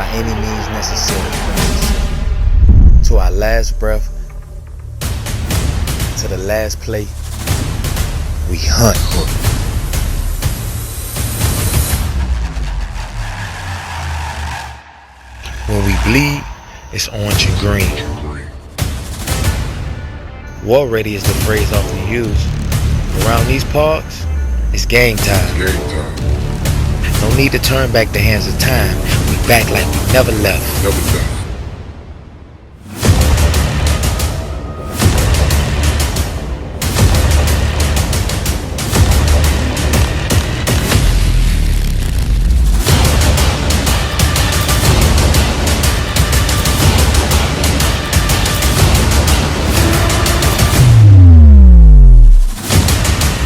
by any means necessary. To our last breath, to the last play, we hunt. When we bleed, it's orange and green. War ready is the phrase often used. Around these parks, it's game time. No need to turn back the hands of time. We back like we never left.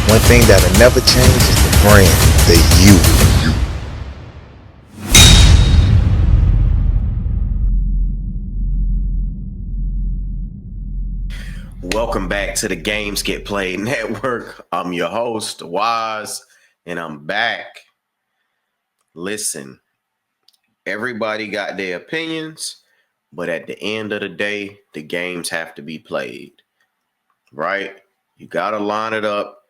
One thing that'll never change is the brand, the you. Welcome back to the Games Get Played Network. I'm your host, Waz, and I'm back. Listen, everybody got their opinions, but at the end of the day, the games have to be played, right? You got to line it up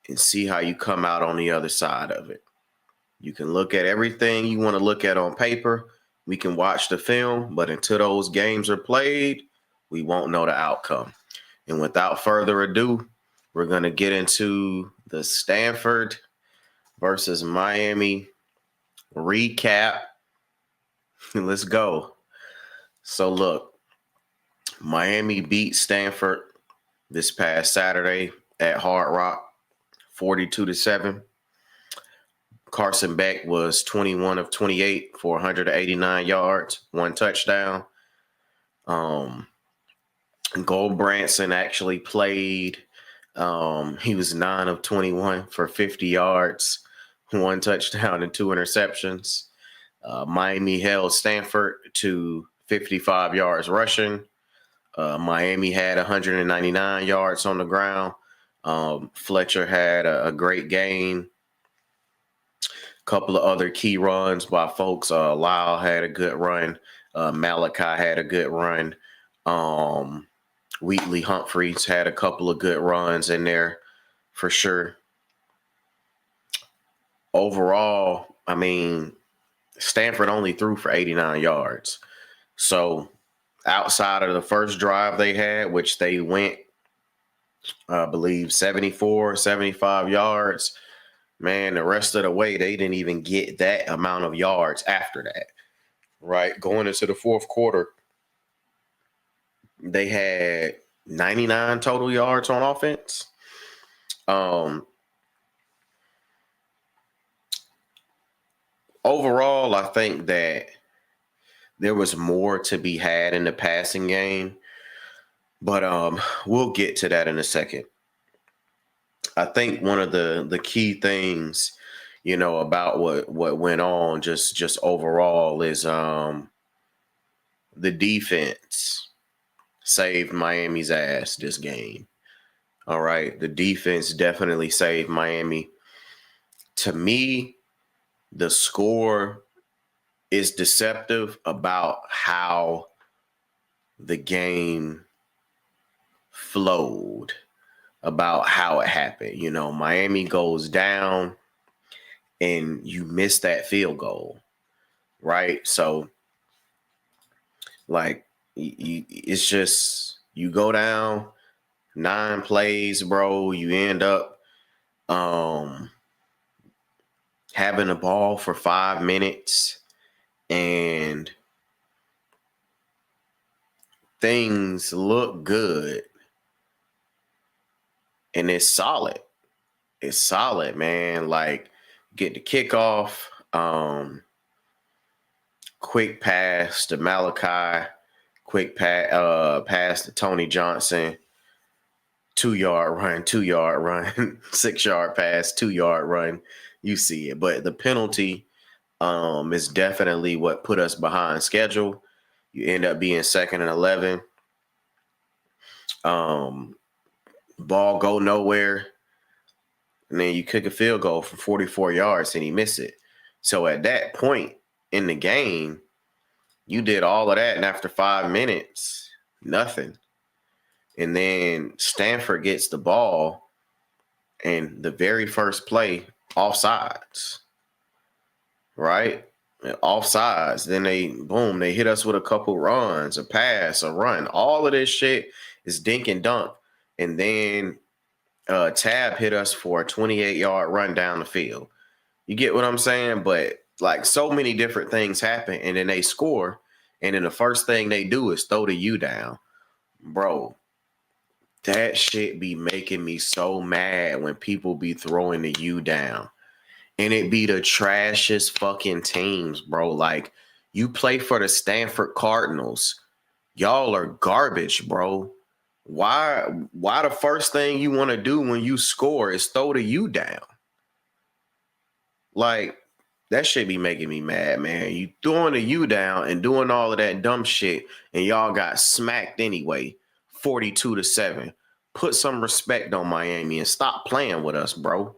and see how you come out on the other side of it. You can look at everything you want to look at on paper. We can watch the film, but until those games are played, we won't know the outcome. And without further ado, we're going to get into the Stanford versus Miami recap. Let's go. So look, Miami beat Stanford this past Saturday at Hard Rock, 42-7. Carson Beck was 21 of 28 for 189 yards, 1 touchdown. Goldbranson actually played. He was 9 of 21 for 50 yards, 1 touchdown and 2 interceptions. Miami held Stanford to 55 yards rushing. Miami had 199 yards on the ground. Fletcher had a great game. Couple of other key runs by folks. Lyle had a good run. Malachi had a good run. Wheatley Humphreys had a couple of good runs in there for sure. Overall, I mean, Stanford only threw for 89 yards. So outside of the first drive they had, which they went, I believe, 74, 75 yards, man, the rest of the way, they didn't even get that amount of yards after that, right? Going into the fourth quarter, they had 99 total yards on offense. Overall, I think that there was more to be had in the passing game, but we'll get to that in a second. I think one of the key things, about what went on just overall is the defense saved Miami's ass this game. All right. The defense definitely saved Miami. To me, the score is deceptive about how the game flowed, about how it happened. Miami goes down and you miss that field goal, right? So, like, it's just, you go down 9 plays, bro. You end up having the ball for 5 minutes and things look good. And it's solid. It's solid, man. Like, get the kickoff, quick pass to Malachi, quick pass to Tony Johnson, 2-yard run, 2-yard run, 6-yard pass, 2-yard run. You see it. But the penalty is definitely what put us behind schedule. You end up being 2nd and 11. Ball go nowhere. And then you kick a field goal from 44 yards and he missed it. So at that point in the game, You did all of that, and after 5 minutes, nothing. And then Stanford gets the ball, and the very first play, offsides, right? Offsides. Then they hit us with a couple runs, a pass, a run. All of this shit is dink and dunk. And then Tab hit us for a 28-yard run down the field. You get what I'm saying? But like so many different things happen, and then they score, and then the first thing they do is throw the U down. Bro, that shit be making me so mad when people be throwing the U down. And it be the trashiest fucking teams, bro. Like, you play for the Stanford Cardinals. Y'all are garbage, bro. Why the first thing you want to do when you score is throw the U down? Like, that shit be making me mad, man. You throwing the U down and doing all of that dumb shit, and y'all got smacked anyway, 42-7. Put some respect on Miami and stop playing with us, bro.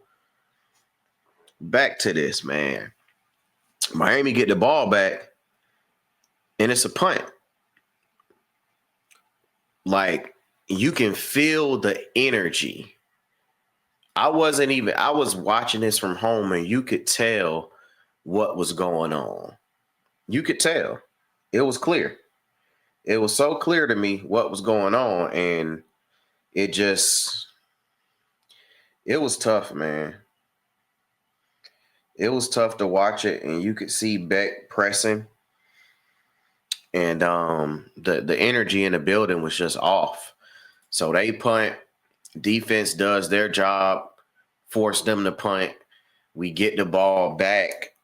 Back to this, man. Miami get the ball back, and it's a punt. Like, you can feel the energy. I was watching this from home, and you could tell what was going on. You could tell. It was clear. It was so clear to me what was going on, and it was tough, man. It was tough to watch it, and you could see Beck pressing, and the energy in the building was just off. So they punt. Defense does their job, force them to punt. We get the ball back,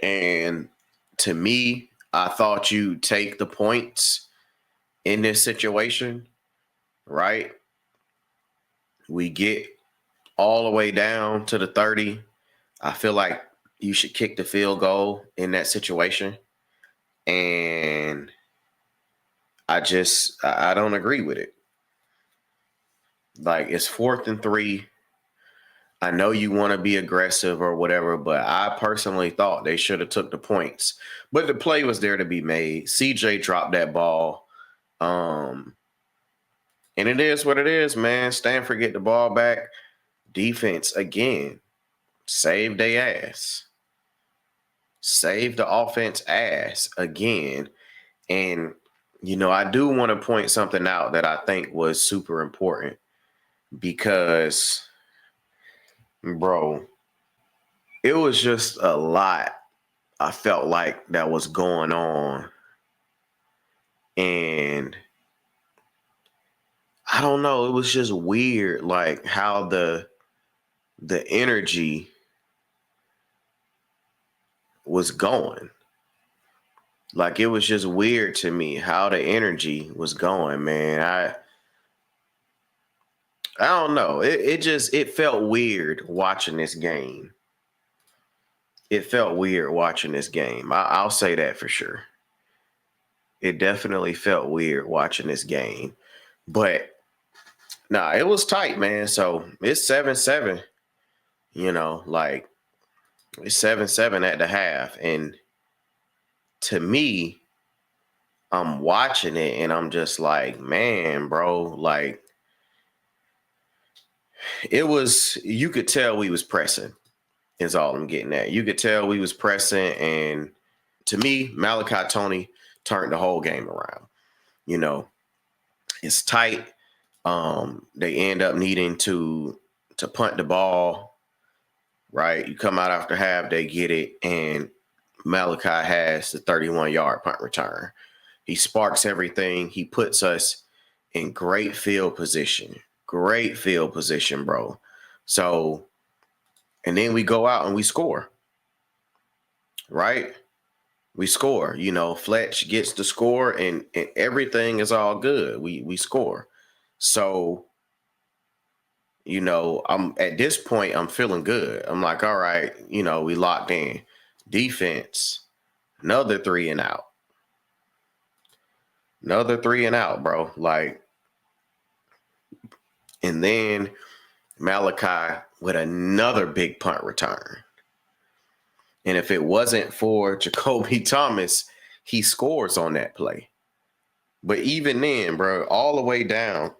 and to me, I thought you take the points in this situation, right? We get all the way down to the 30. I feel like you should kick the field goal in that situation. And I don't agree with it. Like, it's 4th and 3. I know you want to be aggressive or whatever, but I personally thought they should have took the points. But the play was there to be made. CJ dropped that ball. And it is what it is, man. Stanford get the ball back. Defense, again, saved their ass. Save the offense ass again. And, I do want to point something out that I think was super important because, bro, it was just a lot I felt like that was going on. And I don't know, it was just weird, like how the energy was going. Like, it was just weird to me how the energy was going, man. I don't know. It felt weird watching this game. It felt weird watching this game. I'll say that for sure. It definitely felt weird watching this game. But, nah, it was tight, man. So, it's 7-7. Like, it's 7-7 at the half. And to me, I'm watching it and I'm just like, man, bro, like, you could tell we was pressing is all I'm getting at. You could tell we was pressing, and to me, Malachi Tony turned the whole game around. It's tight. They end up needing to punt the ball, right? You come out after half, they get it, and Malachi has the 31-yard punt return. He sparks everything. He puts us in great field position. Great field position, bro. So, and then we go out and we score. Right? We score. Fletch gets the score and everything is all good. We score. So, I'm at this point, I'm feeling good. I'm like, all right, we locked in. Defense, another 3 and out. Another 3 and out, bro. Like, and then Malachi with another big punt return. And if it wasn't for Jacoby Thomas, he scores on that play. But even then, bro, all the way down,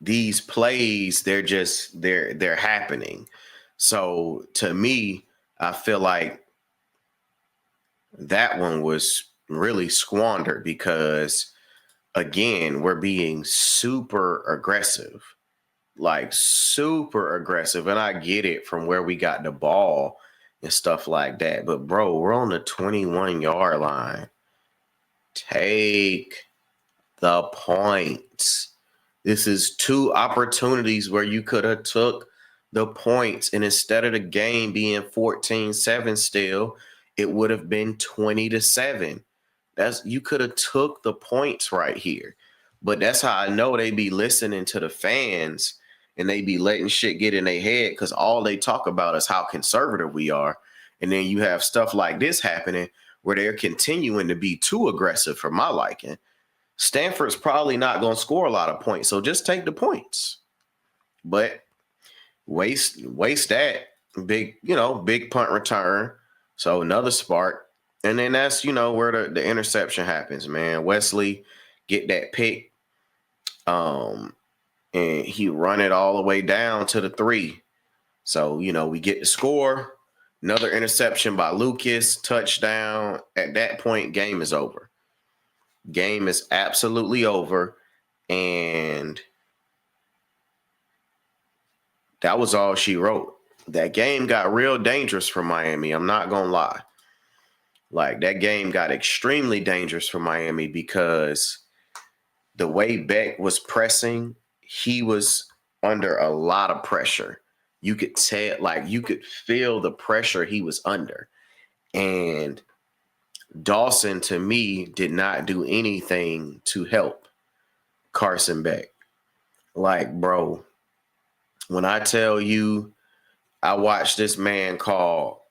these plays, they're happening. So to me, I feel like that one was really squandered because, again, we're being super aggressive, like super aggressive. And I get it from where we got the ball and stuff like that. But, bro, we're on the 21-yard line. Take the points. This is two opportunities where you could have took the points, and instead of the game being 14-7 still, it would have been 20-7. You could have took the points right here. But that's how I know they be listening to the fans and they be letting shit get in their head because all they talk about is how conservative we are. And then you have stuff like this happening where they're continuing to be too aggressive for my liking. Stanford's probably not going to score a lot of points, so just take the points. But waste that big punt return. So another spark. And then that's, where the interception happens, man. Wesley get that pick. And he run it all the way down to the 3. So, we get the score. Another interception by Lucas, touchdown. At that point, game is over. Game is absolutely over. And that was all she wrote. That game got real dangerous for Miami. I'm not going to lie. Like, that game got extremely dangerous for Miami because the way Beck was pressing, he was under a lot of pressure. You could tell, you could feel the pressure he was under. And Dawson, to me, did not do anything to help Carson Beck. Like, bro, when I tell you, I watched this man call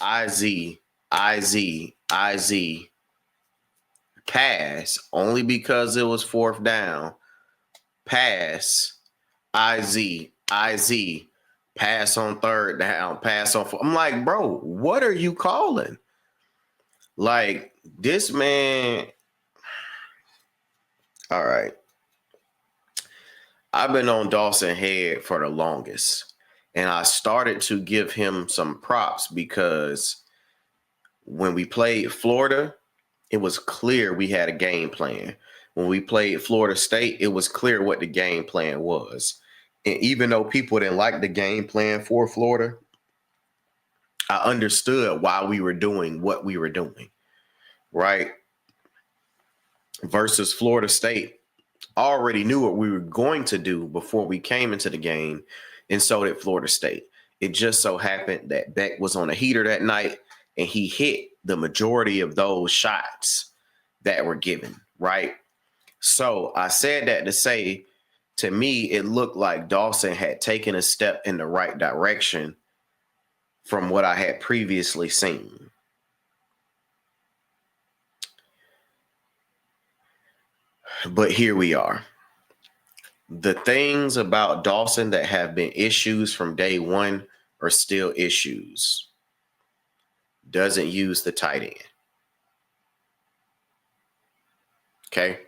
IZ pass only because it was 4th down. Pass IZ pass on 3rd down, pass on 4th. I'm like, bro, what are you calling? Like, this man. All right. I've been on Dawson head for the longest, and I started to give him some props because when we played Florida, it was clear we had a game plan. When we played Florida State, it was clear what the game plan was. And even though people didn't like the game plan for Florida, I understood why we were doing what we were doing, right? Versus Florida State, already knew what we were going to do before we came into the game, and so did Florida State. It just so happened that Beck was on a heater that night, and he hit the majority of those shots that were given, right? So I said that to say, to me, it looked like Dawson had taken a step in the right direction from what I had previously seen. But here we are. The things about Dawson that have been issues from day one are still issues. Doesn't use the tight end. Okay.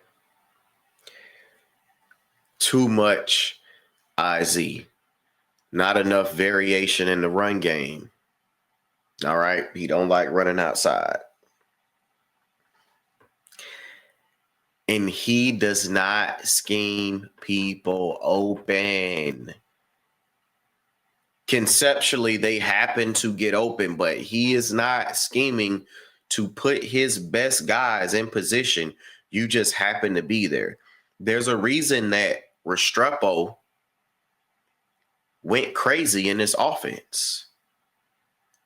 Too much IZ. Not enough variation in the run game. All right. He don't like running outside. And he does not scheme people open. Conceptually, they happen to get open, but he is not scheming to put his best guys in position. You just happen to be there. There's a reason that Restrepo went crazy in this offense,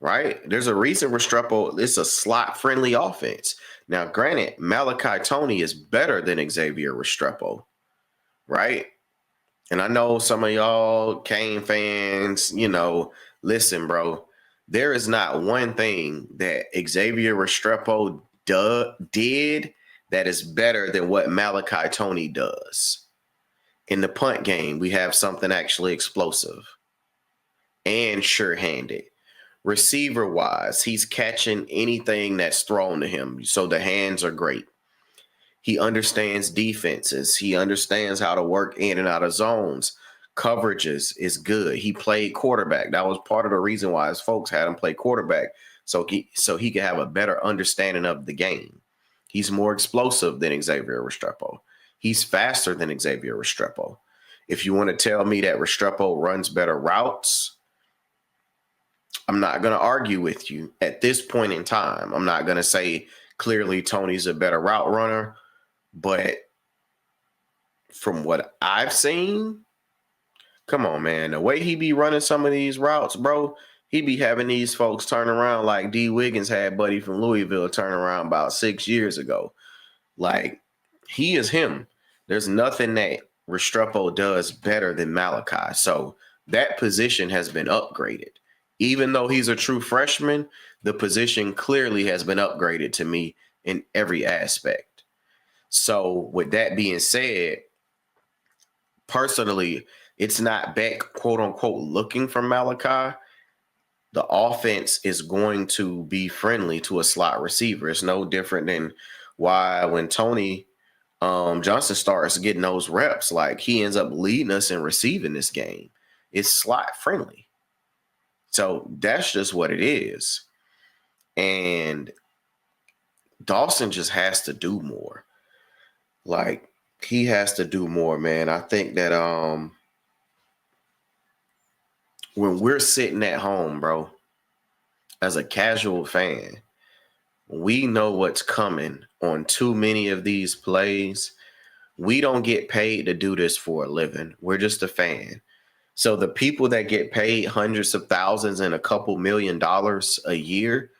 right? There's a reason Restrepo, it's a slot-friendly offense. Now, granted, Malachi Toney is better than Xavier Restrepo, right? And I know some of y'all Kane fans, listen, bro, there is not one thing that Xavier Restrepo did that is better than what Malachi Toney does. In the punt game, we have something actually explosive and sure-handed. Receiver-wise, he's catching anything that's thrown to him. So the hands are great. He understands defenses. He understands how to work in and out of zones. Coverages is good. He played quarterback. That was part of the reason why his folks had him play quarterback, so he could have a better understanding of the game. He's more explosive than Xavier Restrepo. He's faster than Xavier Restrepo. If you want to tell me that Restrepo runs better routes, I'm not going to argue with you at this point in time. I'm not going to say clearly Tony's a better route runner, but from what I've seen, come on, man, the way he be running some of these routes, bro, he be having these folks turn around like D. Wiggins had Buddy from Louisville turn around about 6 years ago. Like, he is him. There's nothing that Restrepo does better than Malachi. So that position has been upgraded. Even though he's a true freshman, the position clearly has been upgraded to me in every aspect. So with that being said, personally, it's not back, quote unquote, looking for Malachi. The offense is going to be friendly to a slot receiver. It's no different than why when Tony Johnson starts getting those reps, like he ends up leading us in receiving this game. It's slot friendly. So that's just what it is. And Dawson just has to do more. Like, he has to do more, man. I think that when we're sitting at home, bro, as a casual fan, we know what's coming on too many of these plays. We don't get paid to do this for a living. We're just a fan. So the people that get paid hundreds of thousands and a couple $1 million a year,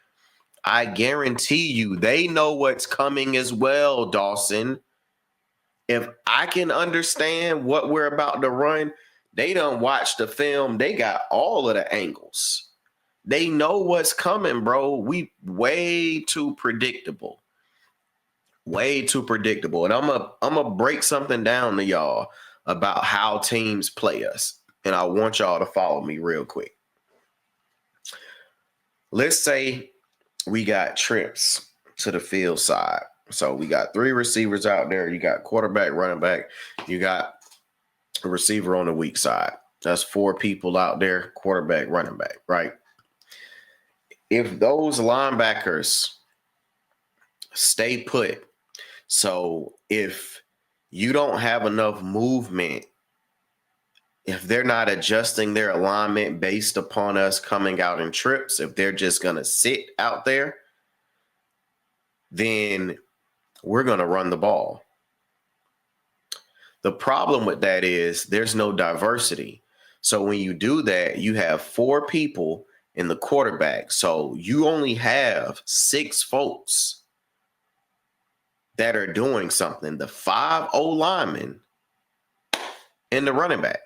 I guarantee you they know what's coming as well, Dawson. If I can understand what we're about to run, they done watch the film. They got all of the angles. They know what's coming, bro. We way too predictable. Way too predictable. And I'm a break something down to y'all about how teams play us. And I want y'all to follow me real quick. Let's say we got trips to the field side. So we got 3 receivers out there. You got quarterback, running back. You got a receiver on the weak side. That's 4 people out there, quarterback, running back, right? If those linebackers stay put, so if you don't have enough movement, if they're not adjusting their alignment based upon us coming out in trips, if they're just going to sit out there, then we're going to run the ball. The problem with that is there's no diversity. So when you do that, you have 4 people in the quarterback. So you only have 6 folks that are doing something. The 5 O-linemen and the running back.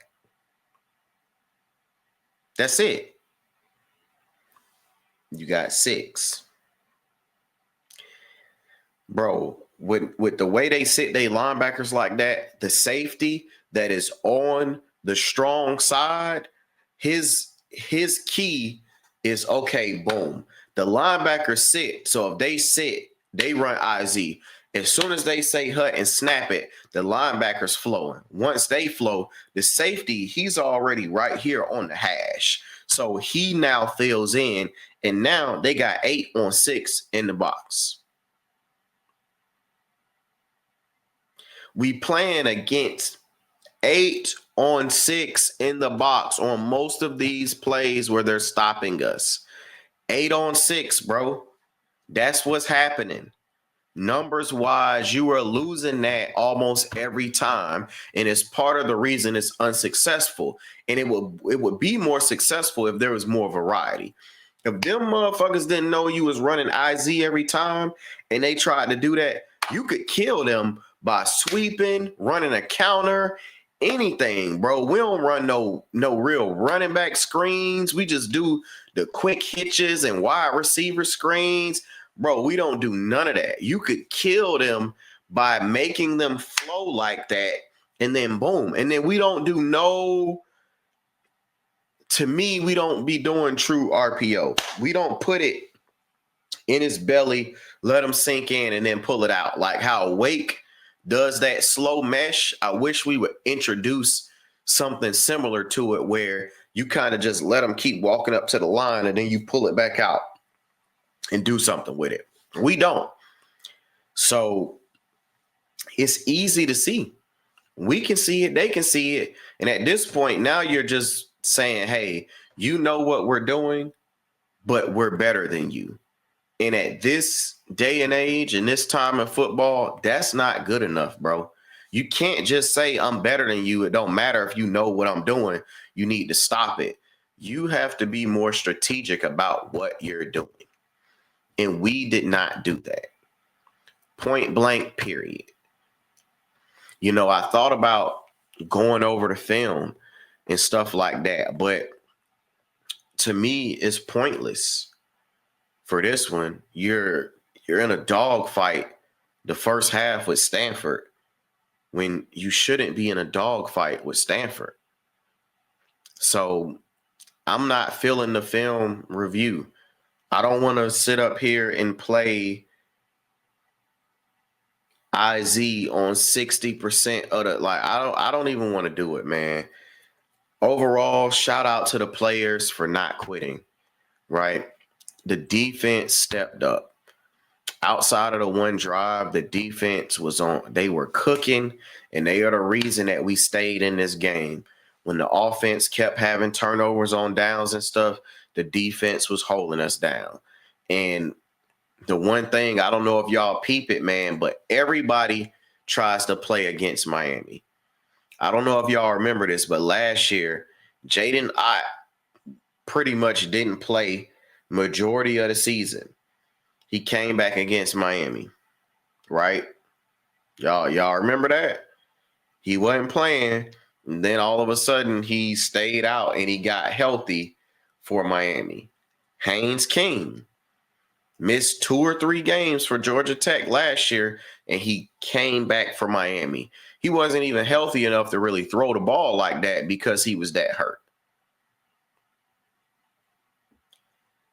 That's it. You got 6. Bro, with the way they sit they linebackers like that, the safety that is on the strong side, his key is, okay, boom. The linebackers sit. So if they sit, they run IZ. As soon as they say hut and snap it, the linebacker's flowing. Once they flow, the safety, he's already right here on the hash. So he now fills in, and now they got 8 on 6 in the box. We playing against 8 on 6 in the box on most of these plays where they're stopping us. 8 on 6, bro. That's what's happening. Numbers wise, you are losing that almost every time. And it's part of the reason it's unsuccessful. And it would be more successful if there was more variety. If them motherfuckers didn't know you was running IZ every time and they tried to do that, you could kill them by sweeping, running a counter, anything, bro. We don't run no real running back screens. We just do the quick hitches and wide receiver screens. Bro, we don't do none of that. You could kill them by making them flow like that, and then boom. And then we don't do no to me, we don't be doing true RPO. We don't put it in his belly, let him sink in, and then pull it out. Like how Wake does that slow mesh. I wish we would introduce something similar to it where you kind of just let him keep walking up to the line and then you pull it back out and do something with it. We don't. So it's easy to see. We can see it. They can see it. And at this point, now you're just saying, hey, you know what we're doing, but we're better than you. And at this day and age and this time in football, that's not good enough, bro. You can't just say I'm better than you. It don't matter if you know what I'm doing. You need to stop it. You have to be more strategic about what you're doing. And we did not do that. Point blank, period. You know, I thought about going over the film and stuff like that, but to me, it's pointless. For this one, you're in a dogfight the first half with Stanford when you shouldn't be in a dogfight with Stanford. So I'm not feeling the film review. I don't want to sit up here and play IZ on 60% of the I don't even want to do it, man. Overall, shout out to the players for not quitting, right? The defense stepped up. Outside of the one drive, the defense was on. They were cooking, and they are the reason that we stayed in this game. When the offense kept having turnovers on downs and stuff, the defense was holding us down. And the one thing, I don't know if y'all peep it, man, but everybody tries to play against Miami. I don't know if y'all remember this, but last year, Jaden Ott pretty much didn't play majority of the season. He came back against Miami, right? Y'all remember that? He wasn't playing, and then all of a sudden he stayed out and he got healthy for Miami. Haynes King missed 2 or 3 games for Georgia Tech last year, and he came back for Miami. He wasn't even healthy enough to really throw the ball like that because he was that hurt.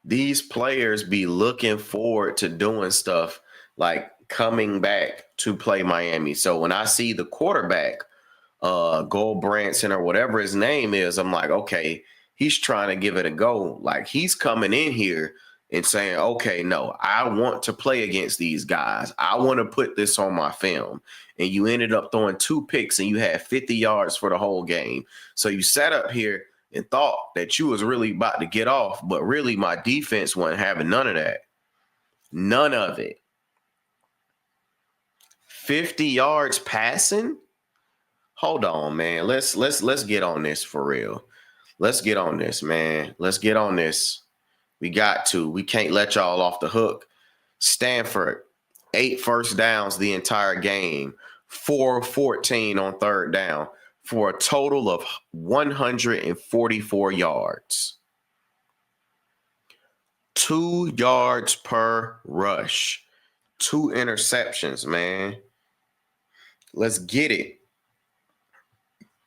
These players be looking forward to doing stuff like coming back to play Miami. So when I see the quarterback, Goldbranson or whatever his name is, I'm like, okay, he's trying to give it a go. Like he's coming in here and saying, okay, no, I want to play against these guys. I want to put this on my film. And you ended up throwing 2 picks and you had 50 yards for the whole game. So you sat up here and thought that you was really about to get off, but really my defense wasn't having none of that. None of it. 50 yards passing? Hold on, man. Let's get on this for real. Let's get on this, man. Let's get on this. We got to. We can't let y'all off the hook. Stanford, 8 first downs the entire game, 4-14 on third down for a total of 144 yards. 2 yards per rush. 2 interceptions, man. Let's get it.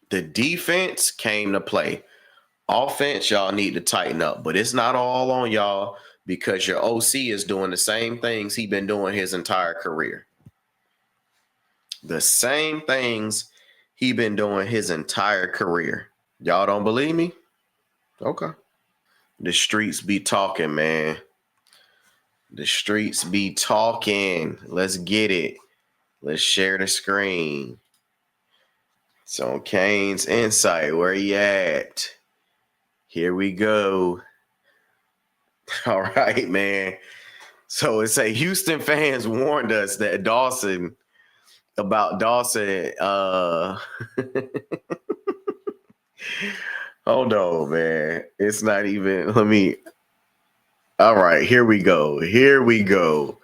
The defense came to play. Offense, y'all need to tighten up, but it's not all on y'all because your OC is doing the same things he's been doing his entire career. The same things he's been doing his entire career. Y'all don't believe me? Okay. The streets be talking, man. The streets be talking. Let's get it. Let's share the screen. It's on Kane's Insight. Where you at? Here we go. All right, man. So it say Houston fans warned us that Dawson. Hold on, man. It's not even. All right, here we go.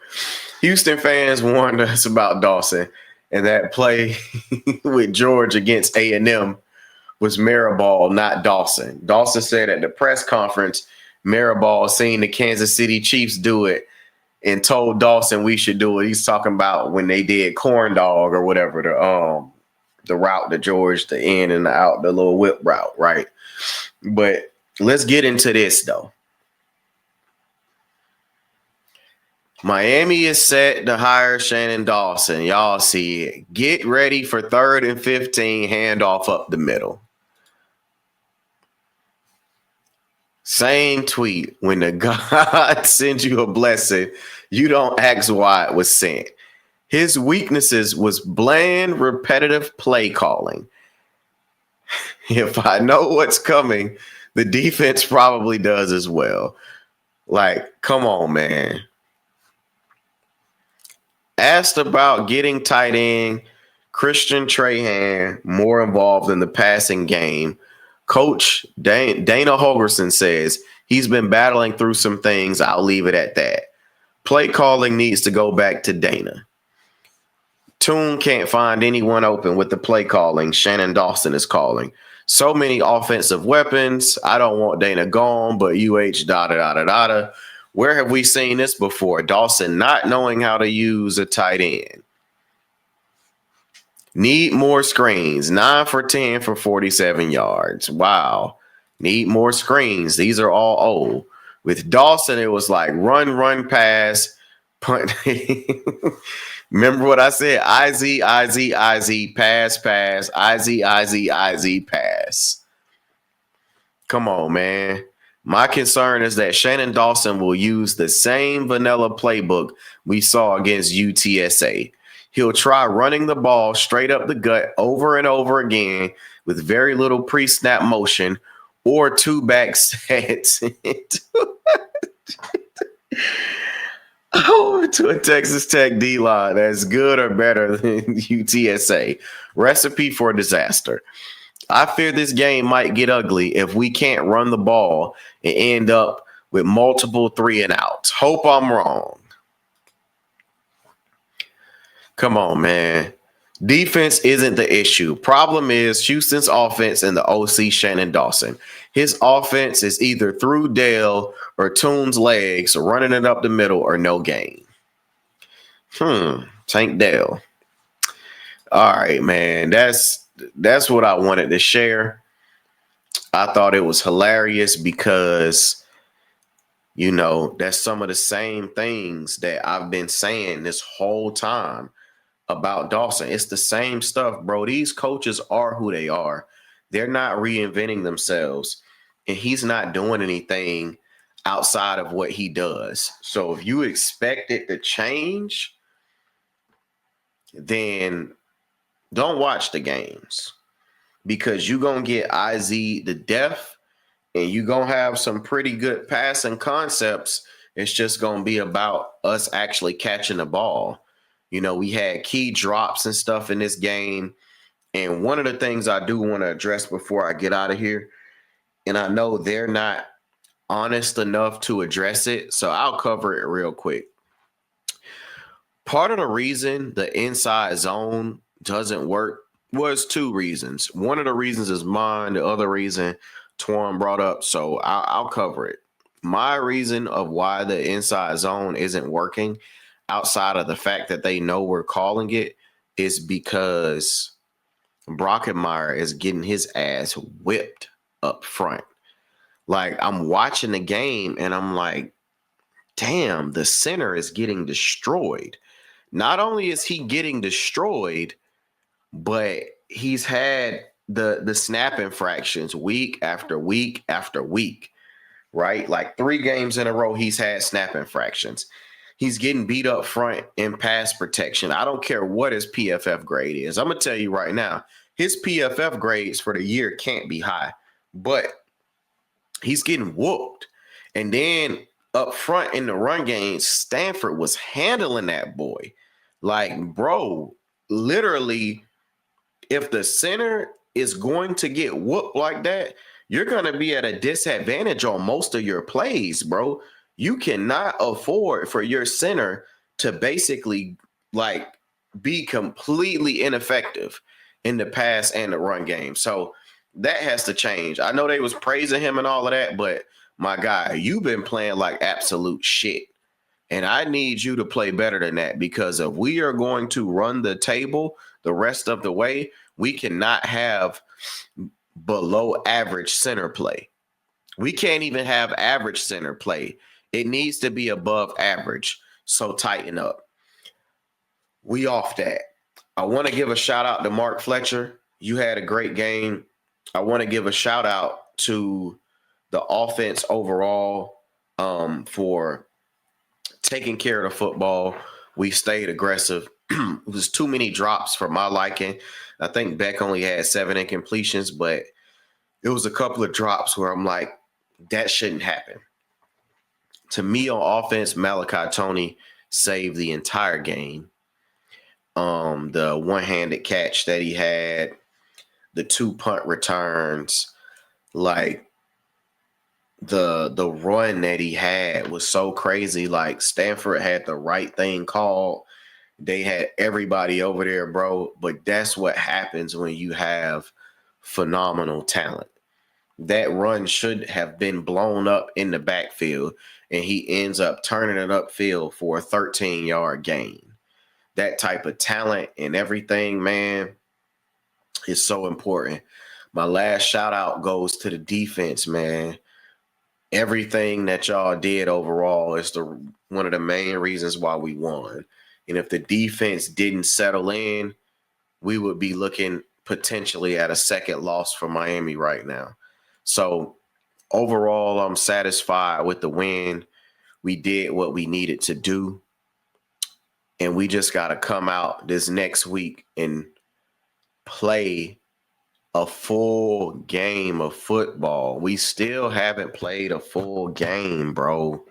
Houston fans warned us about Dawson, and that play with George against A&M was Mariball, not Dawson. Dawson said at the press conference, Mariball seen the Kansas City Chiefs do it and told Dawson we should do it. He's talking about when they did corn dog or whatever, the route to George, the in and the out, the little whip route, right? But let's get into this, though. Miami is set to hire Shannon Dawson. Y'all see it. Get ready for 3rd and 15, handoff up the middle. Same tweet. When the God sends you a blessing, you don't ask why it was sent. His weaknesses was bland, repetitive play calling. If I know what's coming, the defense probably does as well. Like, come on, man. Asked about getting tight end Christian Trahan more involved in the passing game, Coach Dana Holgerson says he's been battling through some things. I'll leave it at that. Play calling needs to go back to Dana. Toon can't find anyone open with the play calling Shannon Dawson is calling. So many offensive weapons. I don't want Dana gone, but UH ... Where have we seen this before? Dawson not knowing how to use a tight end. Need more screens. 9 for 10 for 47 yards. Wow. Need more screens. These are all old. With Dawson, it was like run, pass, punt. Remember what I said? IZ, pass, IZ, pass. Come on, man. My concern is that Shannon Dawson will use the same vanilla playbook we saw against UTSA. He'll try running the ball straight up the gut over and over again with very little pre-snap motion or 2-back sets. To a Texas Tech D-line that's good or better than UTSA. Recipe for disaster. I fear this game might get ugly if we can't run the ball and end up with multiple 3-and-outs. Hope I'm wrong. Come on, man. Defense isn't the issue. Problem is Houston's offense and the OC Shannon Dawson. His offense is either through Dale or Toon's legs, running it up the middle or no gain. Tank Dale. All right, man. That's what I wanted to share. I thought it was hilarious because, that's some of the same things that I've been saying this whole time about Dawson. It's the same stuff, bro. These coaches are who they are. They're not reinventing themselves, and he's not doing anything outside of what he does. So if you expect it to change, then don't watch the games, because you're going to get IZ to death, and you're going to have some pretty good passing concepts. It's just going to be about us actually catching the ball. We had key drops and stuff in this game. And one of the things I do want to address before I get out of here, and I know they're not honest enough to address it, so I'll cover it real quick. Part of the reason the inside zone doesn't work was 2 reasons. One of the reasons is mine. The other reason Twan brought up, so I'll cover it. My reason of why the inside zone isn't working, outside of the fact that they know we're calling it, is because Brockenmeyer is getting his ass whipped up front. Like, I'm watching the game and I'm like, damn, the center is getting destroyed. Not only is he getting destroyed, but he's had the snap infractions week after week after week, right? Like 3 games in a row, he's had snap infractions. He's getting beat up front in pass protection. I don't care what his PFF grade is. I'm going to tell you right now, his PFF grades for the year can't be high, but he's getting whooped. And then up front in the run game, Stanford was handling that boy. Like, bro, literally, if the center is going to get whooped like that, you're going to be at a disadvantage on most of your plays, bro. You cannot afford for your center to basically be completely ineffective in the pass and the run game. So that has to change. I know they was praising him and all of that, but my guy, you've been playing like absolute shit. And I need you to play better than that, because if we are going to run the table the rest of the way, we cannot have below average center play. We can't even have average center play. It needs to be above average. So tighten up. We off that. I want to give a shout out to Mark Fletcher. You had a great game. I want to give a shout out to the offense overall for taking care of the football. We stayed aggressive. It was too many drops for my liking. I think Beck only had 7 incompletions, but it was a couple of drops where I'm like, that shouldn't happen. To me, on offense, Malachi Tony saved the entire game. The one-handed catch that he had, the 2 punt returns, like the run that he had was so crazy. Like Stanford had the right thing called. They had everybody over there, bro. But that's what happens when you have phenomenal talent. That run should have been blown up in the backfield, and he ends up turning it upfield for a 13-yard gain. That type of talent and everything, man, is so important. My last shout out goes to the defense, man. Everything that y'all did overall is one of the main reasons why we won. And if the defense didn't settle in, we would be looking potentially at a second loss for Miami right now. So overall, I'm satisfied with the win. We did what we needed to do. And we just got to come out this next week and play a full game of football. We still haven't played a full game, bro.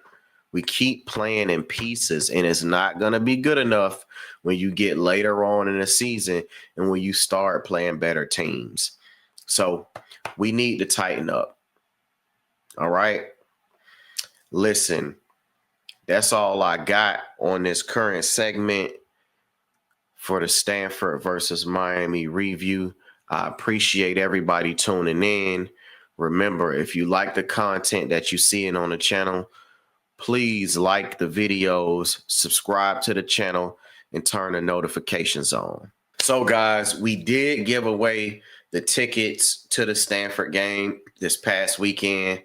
We keep playing in pieces, and it's not going to be good enough when you get later on in the season and when you start playing better teams. So we need to tighten up. All right? Listen, that's all I got on this current segment for the Stanford versus Miami review. I appreciate everybody tuning in. Remember, if you like the content that you're seeing on the channel, please like the videos, subscribe to the channel, and turn the notifications on. So, guys, we did give away the tickets to the Stanford game this past weekend.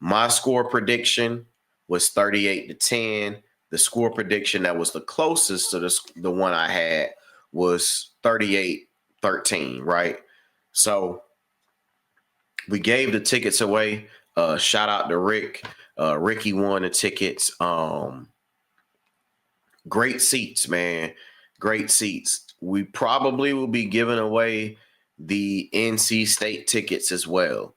My score prediction was 38-10. The score prediction that was the closest to the one I had was 38-13, right? So we gave the tickets away. Shout out to Rick. Ricky won the tickets. Great seats, man. Great seats. We probably will be giving away the NC State tickets as well.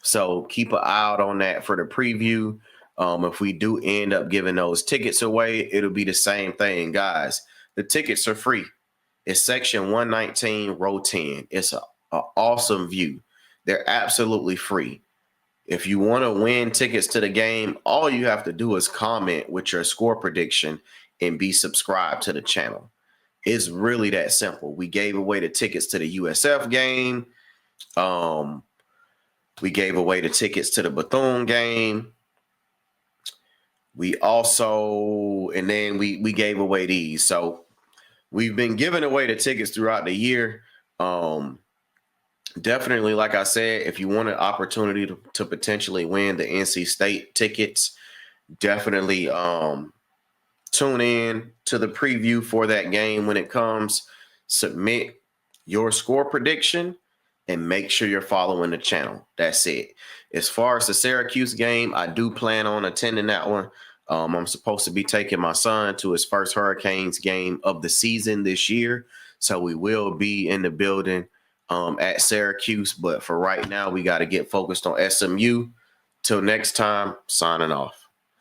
So keep an eye out on that for the preview. If we do end up giving those tickets away, it'll be the same thing, guys. The tickets are free. It's section 119, row 10. It's an awesome view. They're absolutely free. If you want to win tickets to the game, all you have to do is comment with your score prediction and be subscribed to the channel. It's really that simple. We gave away the tickets to the USF game. We gave away the tickets to the Bethune game. We also, and then we gave away these. So we've been giving away the tickets throughout the year. Definitely, like I said, if you want an opportunity to potentially win the NC State tickets, definitely tune in to the preview for that game when it comes. Submit your score prediction and make sure you're following the channel. That's it. As far as the Syracuse game, I do plan on attending that one. I'm supposed to be taking my son to his first Hurricanes game of the season this year. So we will be in the building at Syracuse. But for right now, we got to get focused on SMU. Till next time, signing off.